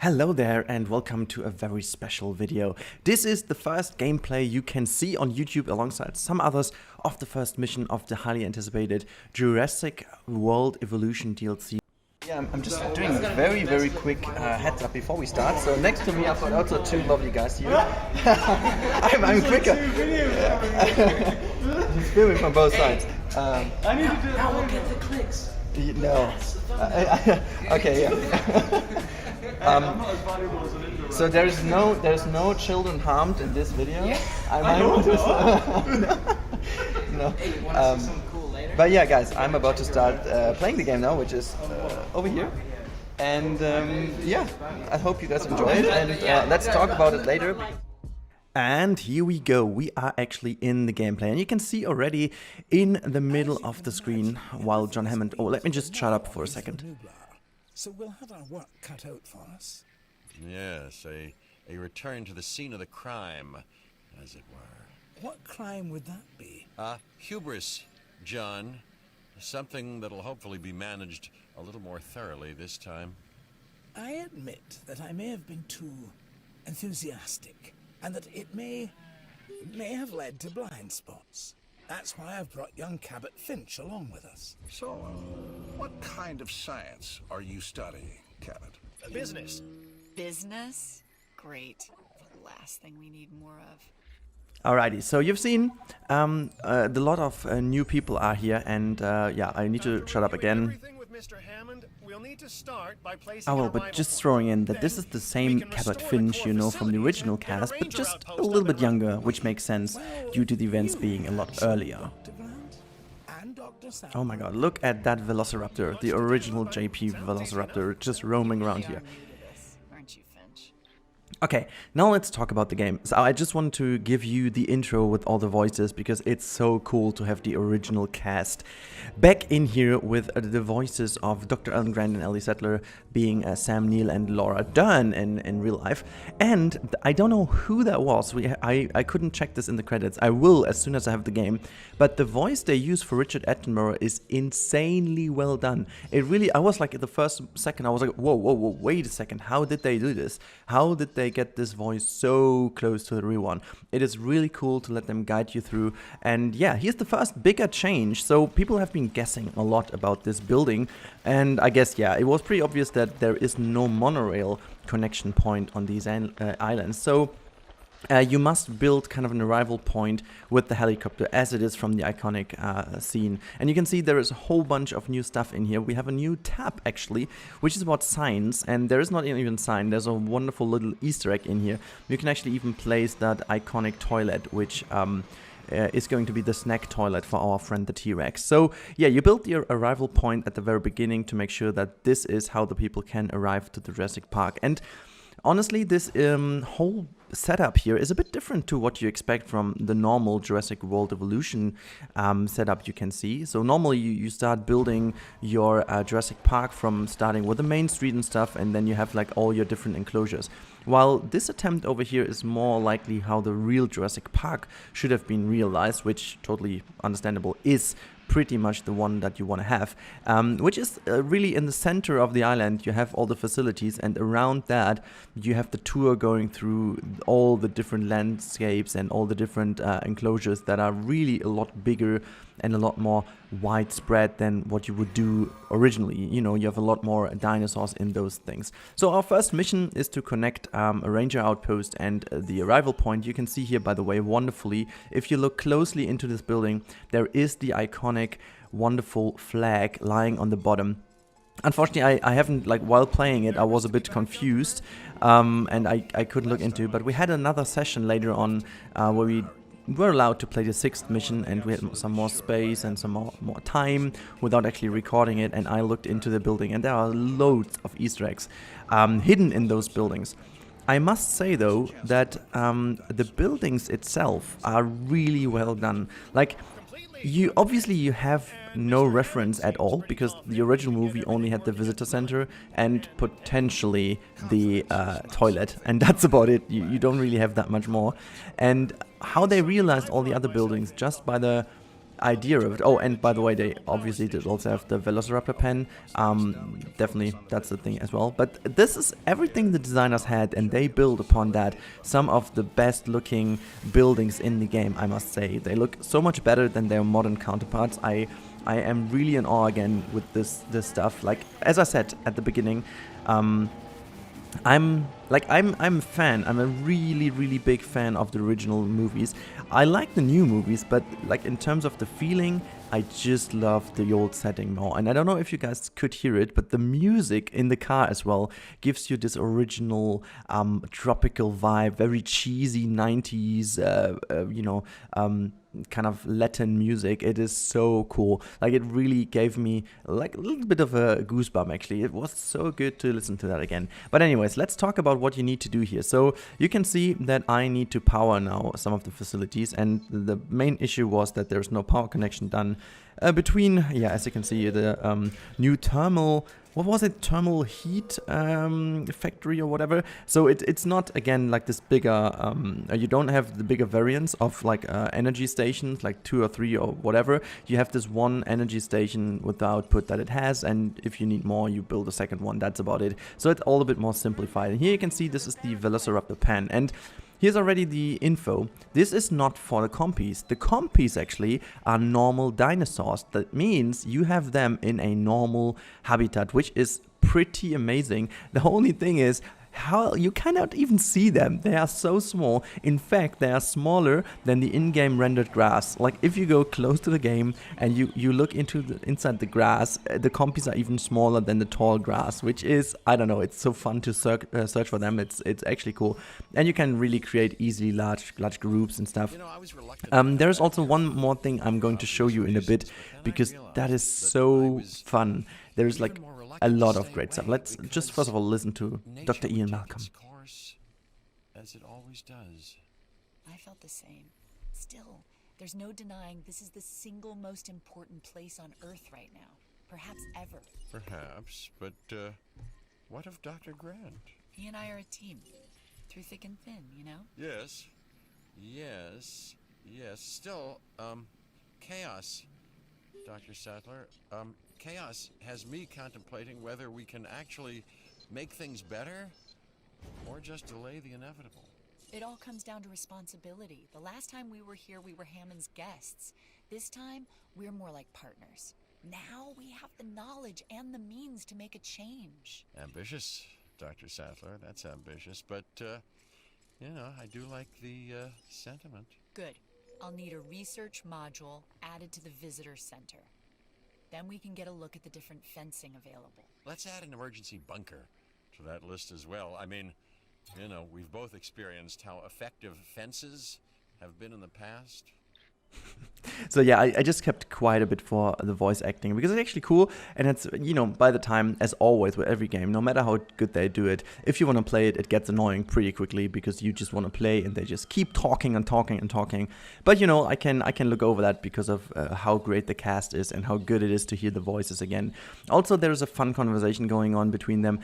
Hello there and welcome to a very special video. This is the first gameplay you can see on YouTube alongside some others of the first mission of the highly anticipated Jurassic World Evolution DLC. Yeah, I'm just doing a very quick heads up before we start. So next to me I've got also two lovely guys here. I'm quicker. He's filming from both sides. I need to do that. We'll get the clicks. No. Okay, yeah. So there's no children harmed in this video. No. But yeah, guys, I'm about to start playing the game now, which is over here. And yeah, I hope you guys enjoy it. And let's talk about it later. And here we go, we are actually in the gameplay, and you can see already in the middle of the screen while John Hammond... Oh, let me just shut up for a second. Nublar. So we'll have our work cut out for us. Yes, a return to the scene of the crime, as it were. What crime would that be? Hubris, John. Something that'll hopefully be managed a little more thoroughly this time. I admit that I may have been too enthusiastic, and that it may have led to blind spots. That's why I've brought young Cabot Finch along with us. So, what kind of science are you studying, Cabot? Business. Business? Great. The last thing we need more of. Alrighty, so you've seen a lot of new people are here, and yeah, I need to shut up again. Oh well, but just throwing in that this is the same Cabot Finch you know from the original cast, but just a little bit younger, which makes sense due to the events being a lot earlier. Oh my god, look at that velociraptor, the original JP velociraptor, just roaming around here. Okay, now let's talk about the game. So I just wanted to give you the intro with all the voices because it's so cool to have the original cast back in here with the voices of Dr. Alan Grant and Ellie Sattler being Sam Neill and Laura Dern in real life. And I don't know who that was. I couldn't check this in the credits. I will as soon as I have the game. But the voice they use for Richard Attenborough is insanely well done. It really, I was like, the first second, I was like, whoa, wait a second. How did they do this? How did they get this voice so close to the real one? It is really cool to let them guide you through. And yeah, here's the first bigger change. So people have been guessing a lot about this building, and I guess, yeah, it was pretty obvious that there is no monorail connection point on these islands. So you must build kind of an arrival point with the helicopter, as it is from the iconic scene. And you can see there is a whole bunch of new stuff in here. We have a new tab, actually, which is about signs. And there is not even a sign. There's a wonderful little Easter egg in here. You can actually even place that iconic toilet, which is going to be the snack toilet for our friend the T-Rex. So yeah, you build your arrival point at the very beginning to make sure that this is how the people can arrive to the Jurassic Park. And honestly, this whole setup here is a bit different to what you expect from the normal Jurassic World Evolution setup you can see. So normally you start building your Jurassic Park from starting with the main street and stuff, and then you have like all your different enclosures. While this attempt over here is more likely how the real Jurassic Park should have been realized, which totally understandable, is pretty much the one that you want to have, which is really in the center of the island. You have all the facilities, and around that you have the tour going through all the different landscapes and all the different enclosures that are really a lot bigger and a lot more widespread than what you would do originally. You know, you have a lot more dinosaurs in those things. So our first mission is to connect a ranger outpost and the arrival point. You can see here, by the way, wonderfully, if you look closely into this building, there is the iconic, wonderful flag lying on the bottom. Unfortunately, I haven't, like, while playing it, I was a bit confused, and I couldn't look into it, but we had another session later on where we were allowed to play the 6th mission, and we had some more space and some more time without actually recording it, and I looked into the building, and there are loads of Easter eggs hidden in those buildings. I must say, though, that the buildings itself are really well done. Like, you have no reference at all, because the original movie only had the visitor center and potentially the toilet, and that's about it. You don't really have that much more. And how they realized all the other buildings just by the idea of it. Oh, and by the way, they obviously did also have the velociraptor pen. Definitely, that's the thing as well. But this is everything the designers had, and they build upon that. Some of the best looking buildings in the game, I must say. They look so much better than their modern counterparts. I am really in awe again with this stuff. Like, as I said at the beginning, I'm a fan. I'm a really big fan of the original movies. I like the new movies, but like in terms of the feeling, I just love the old setting more. And I don't know if you guys could hear it, but the music in the car as well gives you this original tropical vibe, very cheesy 90s, kind of Latin music. It is so cool. Like, it really gave me like a little bit of a goosebump, actually. It was so good to listen to that again. But anyways, let's talk about what you need to do here. So you can see that I need to power now some of the facilities, and the main issue was that there's no power connection done between, as you can see, the new thermal, what was it, thermal heat factory or whatever. So it's not, again, like this bigger, you don't have the bigger variants of like energy stations, like 2 or 3 or whatever. You have this one energy station with the output that it has, and if you need more, you build a second one. That's about it. So it's all a bit more simplified. And here you can see this is the velociraptor pen, and here's already the info. This is not for the compies. The compies actually are normal dinosaurs. That means you have them in a normal habitat, which is pretty amazing. The only thing is, how you cannot even see them. They are so small. In fact, they are smaller than the in-game rendered grass. Like, if you go close to the game and you look inside the grass, the compies are even smaller than the tall grass, which is, I don't know, it's so fun to search for them. It's actually cool, and you can really create easily large groups and stuff. There's also one more thing I'm going to show you in a bit, because that is so fun. There's like a lot of great stuff. Let's just first of all listen to Dr. Ian Malcolm. Course, as it always does. I felt the same. Still, there's no denying this is the single most important place on Earth right now. Perhaps ever. Perhaps, but what of Dr. Grant? He and I are a team. Through thick and thin, you know? Yes. Still, chaos, Dr. Sattler. Chaos has me contemplating whether we can actually make things better or just delay the inevitable. It all comes down to responsibility. The last time we were here, we were Hammond's guests. This time, we're more like partners. Now we have the knowledge and the means to make a change. Ambitious, Dr. Sattler. That's ambitious, but, I do like the sentiment. Good. I'll need a research module added to the visitor center. Then we can get a look at the different fencing available. Let's add an emergency bunker to that list as well. I mean, we've both experienced how effective fences have been in the past. So yeah, I just kept quiet a bit for the voice acting, because it's actually cool, and it's, by the time, as always with every game, no matter how good they do it, if you want to play it, it gets annoying pretty quickly, because you just want to play and they just keep talking and talking and talking. But I can look over that because of how great the cast is and how good it is to hear the voices again. Also, there's a fun conversation going on between them.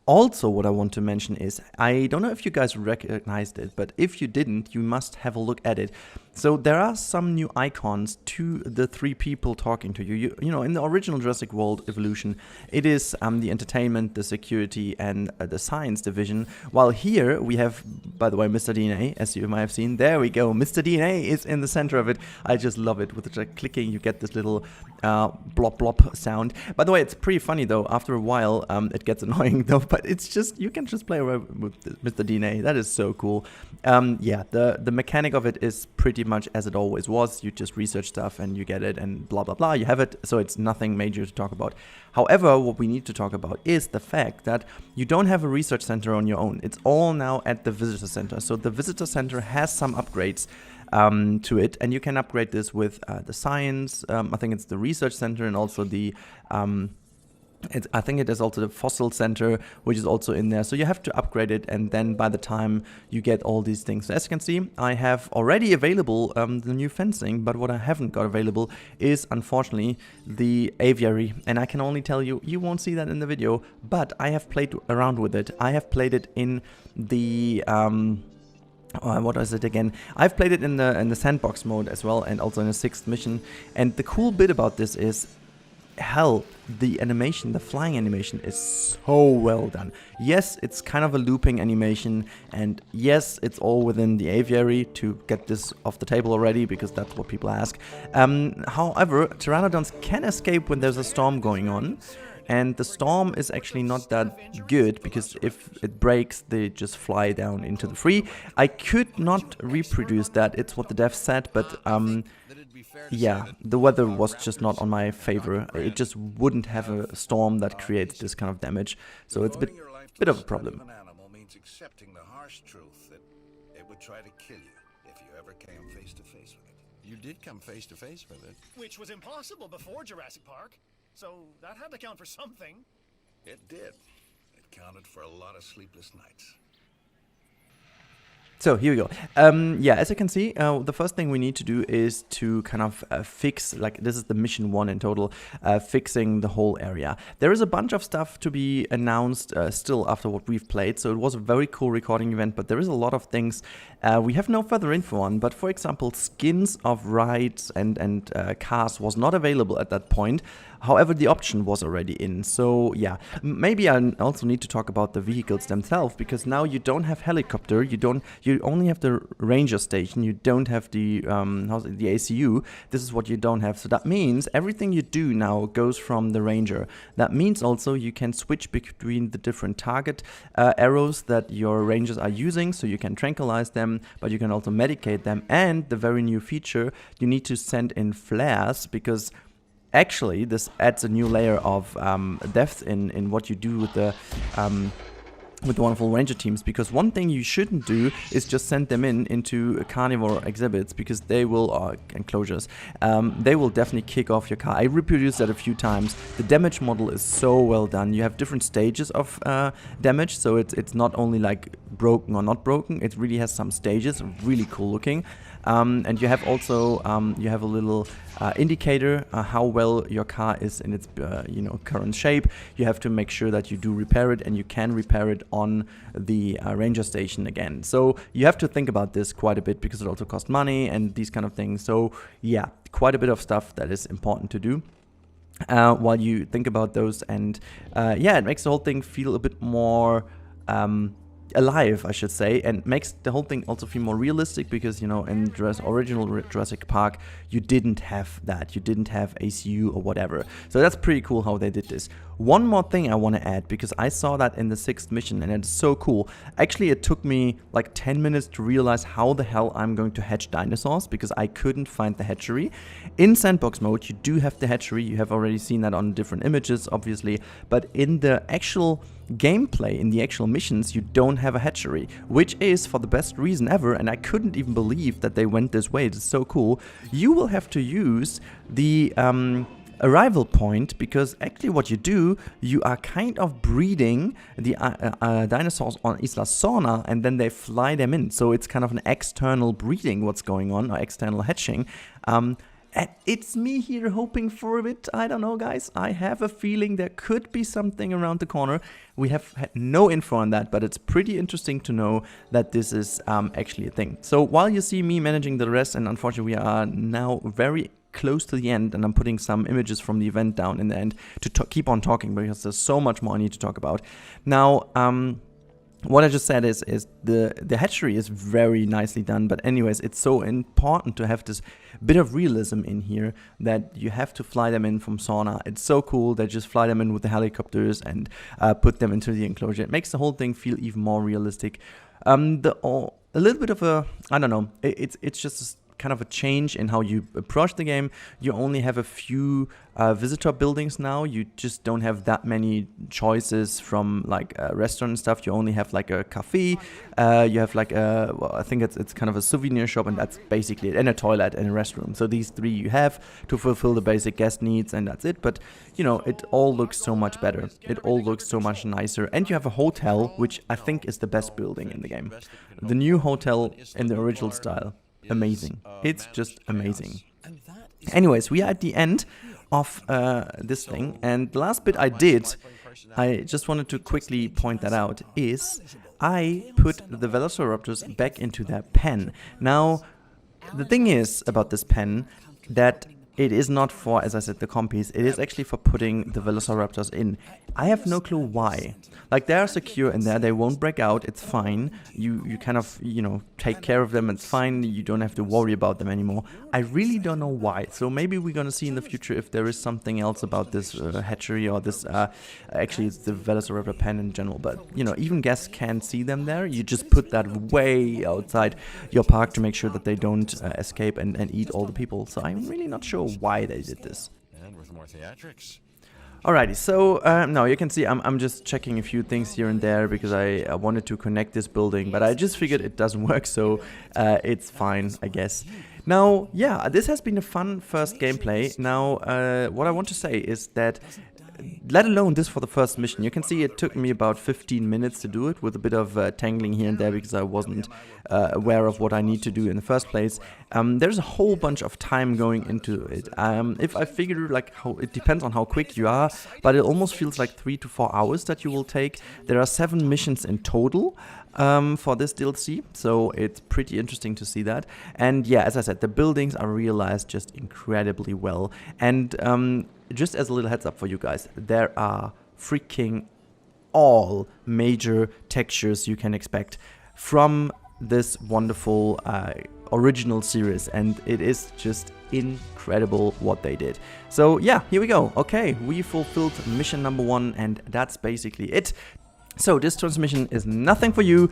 Also, what I want to mention is, I don't know if you guys recognized it, but if you didn't, you must have a look at it. So there are some new icons to the 3 people talking to you. In the original Jurassic World Evolution, it is the entertainment, the security, and the science division. While here we have, by the way, Mr. DNA, as you might have seen. There we go. Mr. DNA is in the center of it. I just love it. With the clicking, you get this little blop blop sound. By the way, it's pretty funny though. After a while, it gets annoying though. But it's just, you can just play around with Mr. DNA. That is so cool. The mechanic of it is pretty much as it always was. You just research stuff and you get it and blah blah blah, you have it. So it's nothing major to talk about. However, what we need to talk about is the fact that you don't have a research center on your own. It's all now at the visitor center. So the visitor center has some upgrades to it, and you can upgrade this with the science, I think it's the research center, and also the I think it is also the fossil center, which is also in there. So you have to upgrade it, and then by the time you get all these things. So as you can see, I have already available the new fencing, but what I haven't got available is, unfortunately, the aviary. And I can only tell you, you won't see that in the video, but I have played around with it. I have played it in the what is it again? I've played it in the sandbox mode as well, and also in the 6th mission. And the cool bit about this is, hell, the animation, the flying animation is so well done. Yes, it's kind of a looping animation, and yes, it's all within the aviary to get this off the table already, because that's what people ask. However, pteranodons can escape when there's a storm going on, and the storm is actually not that good, because if it breaks, they just fly down into the free. I could not reproduce that, it's what the devs said, but yeah, the weather was just not on my favor. It just wouldn't have a storm that creates this kind of damage, so it's a bit of a problem. An animal means accepting the harsh truth that it would try to kill you if you ever came face to face with it. You did come face to face with it. Which was impossible before Jurassic Park. So that had to count for something. It did. It counted for a lot of sleepless nights. So here we go. Yeah, as you can see, the first thing we need to do is to kind of fix, like this is the mission 1 in total, fixing the whole area. There is a bunch of stuff to be announced still after what we've played, so it was a very cool recording event, but there is a lot of things we have no further info on. But for example, skins of rides and cars was not available at that point. However, the option was already in, so yeah. Maybe I also need to talk about the vehicles themselves, because now you don't have helicopter, you only have the ranger station, you don't have the ACU. This is what you don't have, so that means everything you do now goes from the ranger. That means also you can switch between the different target arrows that your rangers are using, so you can tranquilize them, but you can also medicate them, and the very new feature, you need to send in flares, because actually, this adds a new layer of depth in what you do with the wonderful ranger teams, because one thing you shouldn't do is just send them into carnivore exhibits, because they will, enclosures, they will definitely kick off your car. I reproduced that a few times. The damage model is so well done. You have different stages of damage, so it's not only like broken or not broken, it really has some stages, really cool looking. And you have also you have a little indicator how well your car is in its current shape. You have to make sure that you do repair it, and you can repair it on the ranger station again. So you have to think about this quite a bit, because it also costs money and these kind of things. So yeah, quite a bit of stuff that is important to do while you think about those. And yeah, it makes the whole thing feel a bit more alive, I should say, and makes the whole thing also feel more realistic, because, you know, in original Jurassic Park, you didn't have that. You didn't have ACU or whatever. So that's pretty cool how they did this. One more thing I want to add, because I saw that in the 6th mission, and it's so cool. Actually, it took me like 10 minutes to realize how the hell I'm going to hatch dinosaurs, because I couldn't find the hatchery. In sandbox mode, you do have the hatchery. You have already seen that on different images, obviously, but in the actual gameplay, in the actual missions, you don't have a hatchery, which is for the best reason ever, and I couldn't even believe that they went this way. It's so cool. You will have to use the arrival point, because actually what you do, you are kind of breeding the dinosaurs on Isla Sorna, and then they fly them in. So it's kind of an external breeding what's going on, or external hatching. And it's me here hoping for a bit. I don't know, guys. I have a feeling there could be something around the corner. We have had no info on that, but it's pretty interesting to know that this is actually a thing. So while you see me managing the rest, and unfortunately we are now very close to the end, and I'm putting some images from the event down in the end to keep on talking, because there's so much more I need to talk about. Now, what I just said is the hatchery is very nicely done, but anyways, it's so important to have this bit of realism in here, that you have to fly them in from Sorna. It's so cool. They just fly them in with the helicopters and put them into the enclosure. It makes the whole thing feel even more realistic. A little bit of a, I don't know, it's just kind of a change in how you approach the game. You only have a few visitor buildings now. You just don't have that many choices from like a restaurant and stuff. You only have like a cafe. You have like a, well, I think it's kind of a souvenir shop, and that's basically it, and a toilet and a restroom. So these three you have to fulfill the basic guest needs, and that's it. But you know, it all looks so much better. It all looks so much nicer. And you have a hotel, which I think is the best building in the game. The new hotel in the original style. Amazing. It's just amazing. Anyways, we are at the end of this thing, and the last bit I just wanted to quickly point that out, is I put the velociraptors back into their pen. Now, the thing is about this pen that it is not for, as I said, the compies. It is actually for putting the velociraptors in. I have no clue why. Like, they are secure in there. They won't break out. It's fine. You kind of, you know, take care of them. It's fine. You don't have to worry about them anymore. I really don't know why. So maybe we're going to see in the future if there is something else about this hatchery or this, actually it's the velociraptor pen in general. But, you know, even guests can't see them there. You just put that way outside your park to make sure that they don't escape and eat all the people. So I'm really not sure why they did this. And with more theatrics. Alrighty, so now you can see I'm just checking a few things here and there because I wanted to connect this building, but I just figured it doesn't work, so it's fine, I guess. Now, yeah, this has been a fun first gameplay. Now, what I want to say is that, let alone this for the first mission, you can see it took me about 15 minutes to do it with a bit of tangling here and there because I wasn't aware of what I need to do in the first place. There's a whole bunch of time going into it. If I figure like how it depends on how quick you are, but it almost feels like 3 to 4 hours that you will take. There are 7 missions in total for this DLC, so it's pretty interesting to see that. And yeah, as I said, the buildings are realized just incredibly well. And just as a little heads up for you guys, there are freaking all major textures you can expect from this wonderful original series, and it is just incredible what they did. So yeah, here we go. Okay, we fulfilled mission number 1, and that's basically it. So this transmission is nothing for you.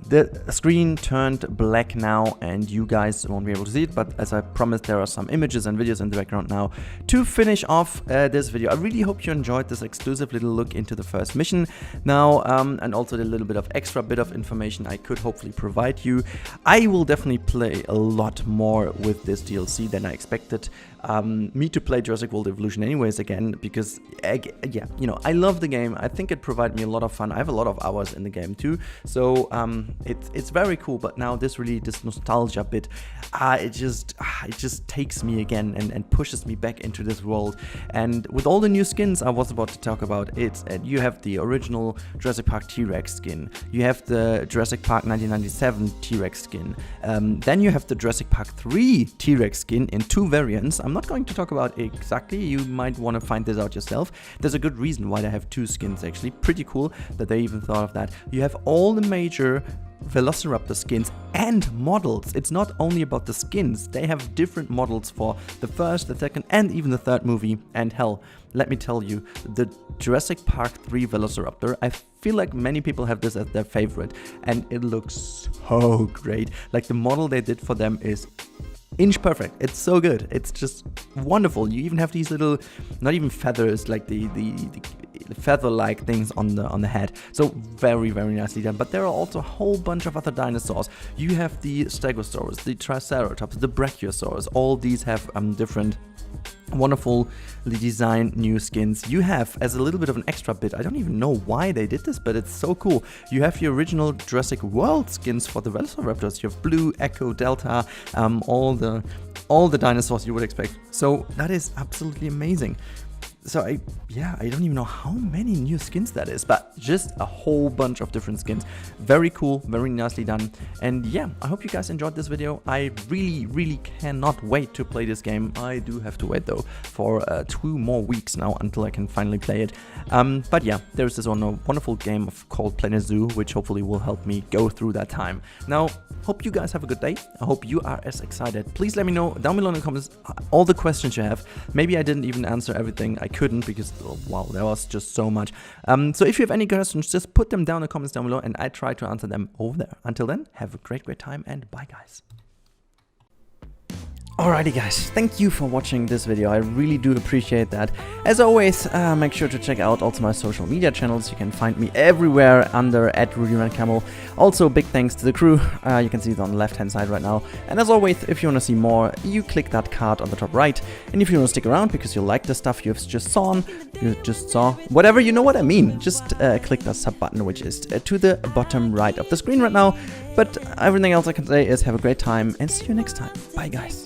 The screen turned black now and you guys won't be able to see it, but as I promised, there are some images and videos in the background now to finish off this video. I really hope you enjoyed this exclusive little look into the first mission now, and also the little bit of extra bit of information I could hopefully provide you. I will definitely play a lot more with this DLC than I expected me to play Jurassic World Evolution anyways again, because yeah, you know, I love the game. I think it provided me a lot of fun. I have a lot of hours in the game too, so it's very cool. But now this nostalgia bit, it just takes me again and pushes me back into this world. And with all the new skins I was about to talk about, you have the original Jurassic Park T-Rex skin, you have the Jurassic Park 1997 T-Rex skin, then you have the Jurassic Park 3 T-Rex skin in 2 variants. I'm not going to talk about exactly, you might want to find this out yourself. There's a good reason why they have 2 skins actually. Pretty cool that they even thought of that. You have all the major velociraptor skins and models. It's not only about the skins, they have different models for the first, the second, and even the third movie. And hell, let me tell you, the Jurassic Park 3 velociraptor, I feel like many people have this as their favorite, and it looks so great. Like, the model they did for them is inch perfect. It's so good. It's just wonderful. You even have these little, not even feathers, like the feather-like things on the head. So very, very nicely done. But there are also a whole bunch of other dinosaurs. You have the Stegosaurus, the Triceratops, the Brachiosaurus. All these have different wonderfully designed new skins. You have, as a little bit of an extra bit, I don't even know why they did this, but it's so cool. You have the original Jurassic World skins for the velociraptors. You have Blue, Echo, Delta, all the dinosaurs you would expect. So that is absolutely amazing. So I don't even know how many new skins that is, but just a whole bunch of different skins. Very cool, very nicely done. And yeah, I hope you guys enjoyed this video. I really cannot wait to play this game. I do have to wait though for 2 more weeks now until I can finally play it. But yeah, there's this wonderful game called Planet Zoo, which hopefully will help me go through that time. Now, hope you guys have a good day. I hope you are as excited. Please let me know down below in the comments all the questions you have. Maybe I didn't even answer everything. I couldn't because, oh, wow, there was just so much. So if you have any questions, just put them down in the comments down below and I try to answer them over there. Until then, have a great time and bye guys. Alrighty guys, thank you for watching this video. I really do appreciate that. As always, make sure to check out also my social media channels. You can find me everywhere under @RudyRandCamel. Also, big thanks to the crew. You can see it on the left hand side right now. And as always, if you want to see more, you click that card on the top right. And if you want to stick around because you like the stuff you've just saw, whatever, you know what I mean, just click that sub button, which is to the bottom right of the screen right now. But everything else I can say is have a great time and see you next time. Bye guys.